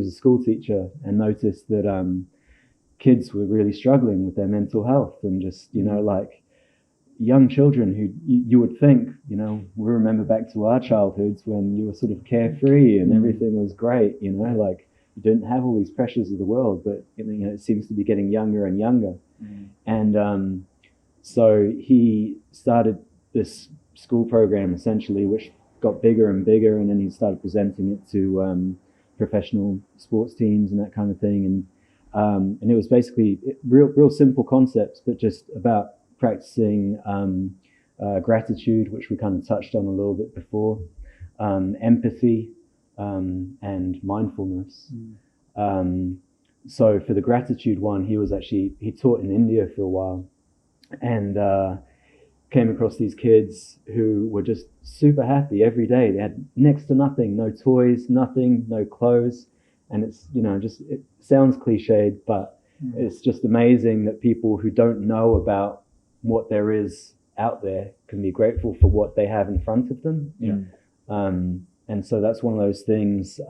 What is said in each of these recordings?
was a school teacher and noticed that kids were really struggling with their mental health, and just, like young children who you would think, we remember back to our childhoods when you were sort of carefree and everything was great, like you didn't have all these pressures of the world, but it seems to be getting younger and younger. And so he started this school program essentially, which got bigger and bigger, and then he started presenting it to professional sports teams and that kind of thing. And it was basically real simple concepts, but just about practicing gratitude, which we kind of touched on a little bit before, empathy, and mindfulness. So for the gratitude one, he taught in India for a while, and came across these kids who were just super happy every day. They had next to nothing, no toys, nothing, no clothes. And it's, it sounds cliched, but it's just amazing that people who don't know about what there is out there can be grateful for what they have in front of them. And so that's one of those things.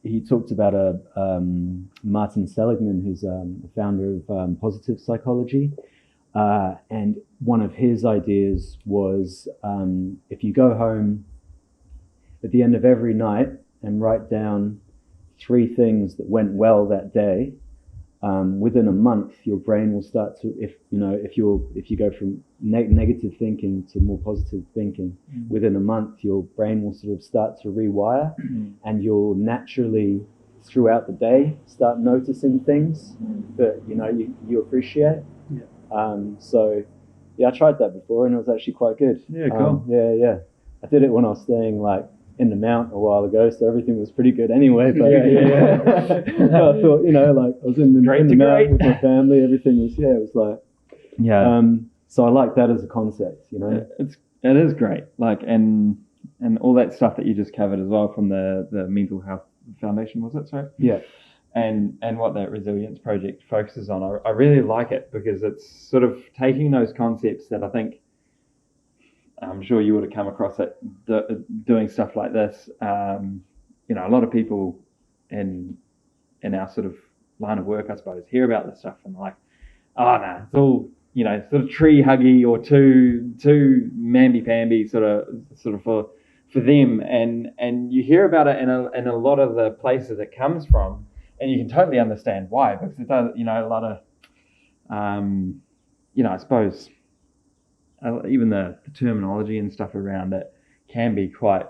He talked about Martin Seligman, who's the founder of positive psychology. And one of his ideas was, if you go home at the end of every night and write down 3 things that went well that day, within a month your brain will start to, if you go from negative thinking to more positive thinking, within a month your brain will sort of start to rewire, and you'll naturally throughout the day start noticing things that you appreciate. So I tried that before, and it was actually quite good. Cool. I did it when I was staying in the mount a while ago, so everything was pretty good anyway. But I thought, I was in the mount with my family, everything was, it was like, so I like that as a concept, It is great, and all that stuff that you just covered as well from the Mental Health Foundation, was it? Sorry. Yeah. And what that resilience project focuses on, I really like it, because it's sort of taking those concepts that I think, I'm sure you would have come across it doing stuff like this. A lot of people in our sort of line of work, I suppose, hear about this stuff and they're like, oh no, it's all sort of tree huggy or too mamby pamby sort of for them, and you hear about it in a lot of the places it comes from, and you can totally understand why, because it does, a lot of I suppose. Even the terminology and stuff around it can be quite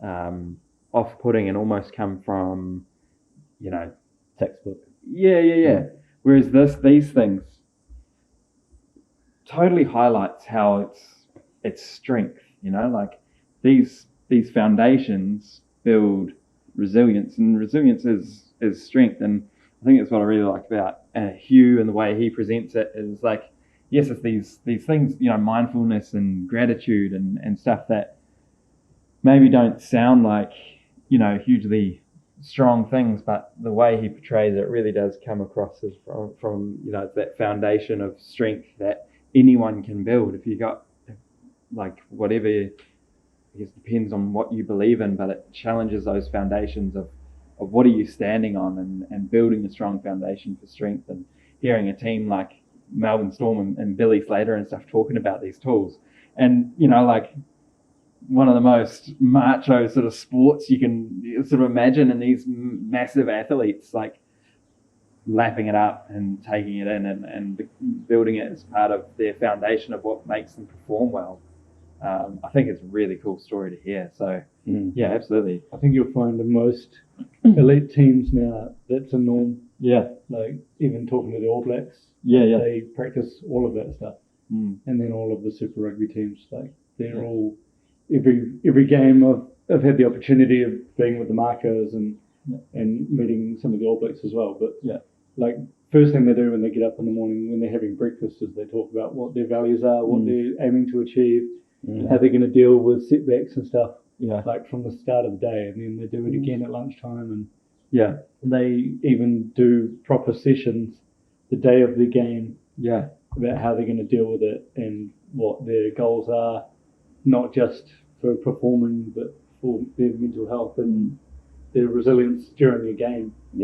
off-putting and almost come from, textbook. Yeah. Whereas these things totally highlights how it's strength. Like these foundations build resilience, and resilience is strength. And I think that's what I really like about Hugh and the way he presents it is like, yes, it's these things, mindfulness and gratitude and stuff that maybe don't sound like, hugely strong things, but the way he portrays it really does come across as from that foundation of strength that anyone can build. If you got whatever, I guess depends on what you believe in, but it challenges those foundations of what are you standing on, and building a strong foundation for strength, and hearing a team like Melbourne Storm and Billy Slater and stuff talking about these tools, and one of the most macho sort of sports you can sort of imagine, and these massive athletes lapping it up and taking it in and building it as part of their foundation of what makes them perform well. I think it's a really cool story to hear. So yeah, absolutely. I think you'll find the most elite teams now, that's a norm. Yeah. Even talking to the All Blacks. Yeah. They practice all of that stuff. And then all of the Super Rugby teams, they're all, every game I've had the opportunity of being with the markers and meeting some of the All Blacks as well. But first thing they do when they get up in the morning, when they're having breakfast, is they talk about what their values are, what they're aiming to achieve, how they're going to deal with setbacks and stuff. From the start of the day, and then they do it again at lunchtime, and they even do proper sessions the day of the game about how they're going to deal with it and what their goals are, not just for performing but for their mental health and their resilience during your game. Yeah.